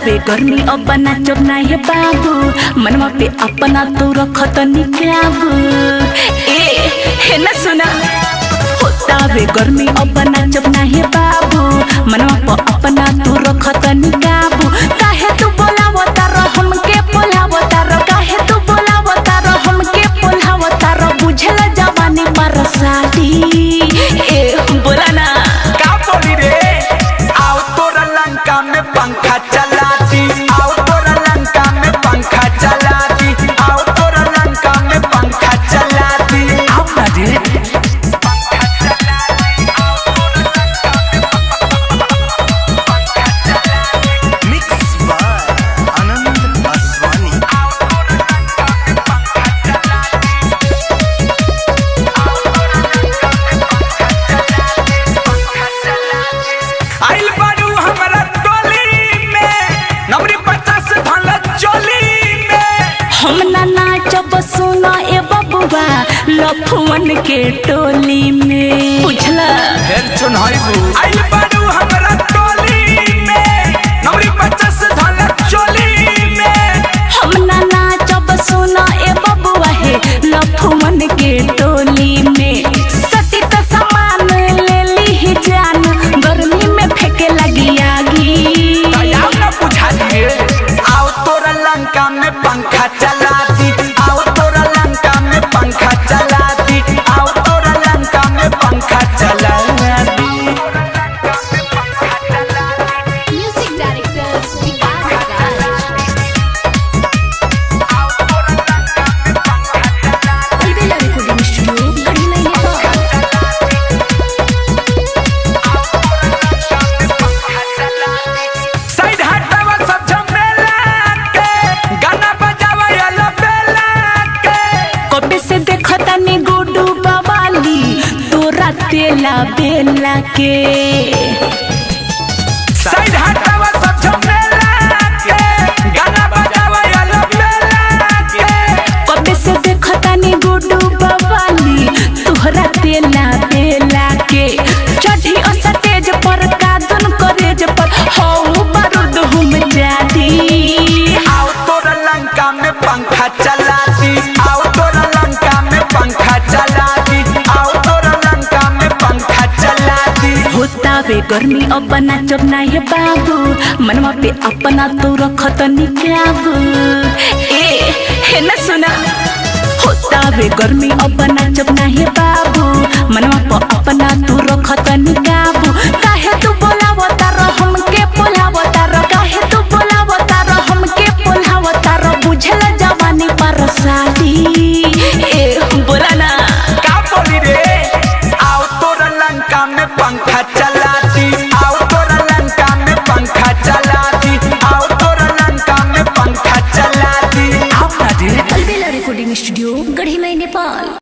बे गर्मी अब नाचब ना हे बाबू मनवा पे अपना तू रखत निकाबू ए हे न सुना होता बे गर्मी अब नाचब ना हे बाबू मनवा पे अपना तू रखत निकाबू काहे तू बोलावता र हमके बोलावता र काहे तू बोलावता र हमके बोलावता र बुझला जवानी पर शादी ए बोला ना का बोली रे आओ तोरा लंका में पंखा चला दी आओ तोरा लंका में पंखा चला दी आओ तोरा लंका में पंखा चला दी आओ ना रे हम ना नाचब सुना ए बबुआ लफुअन के टोली में बुझला हेर चुनाइबू आइल बारू हमरा टोली में नवरी 50 धल चोली में हम ना नाचब सुना ए बबुआ हे लफुअन के टोली में सती त सामान ले ली जान गर्मी में फेंके लगी आगी दयाव ना बुझा दिए आओ तोरा लंका में पंखा चला दी आओ तोरा लंका में पंखा चला दी आओ तोरा लंका में पंखा चला दी म्यूजिक डायरेक्टर विकास राज अलबेला रिकॉर्डिंग स्टूडियो घड़ी लाइन साइड हटावा सब झमेला के गाना बजावा याला बेला के कबे से देखता नी गुडू बवाली तोरा तेला बेला के साइड हटावा सब झमेला के गाना बजावा याला बेला के कबे से देखता नी गुडू बवाली तोरा तेला बेला के चढ़ी असा तेज पर कादन करेज पर हो बारूद हम जादी आओ तोरा लंका में पंखा चला दी आओ तोरा लंका में पंखा चला दी आओ तोरा लंका में पंखा चला दी होता बे गर्मी अब नाचब ना हे बाबू मनवा पे अपना तू रखत निकाबू ए हे न सुना होता बे गर्मी अब नाचब ना हे बाबू मनवा पे अपना तू रखत निकाबू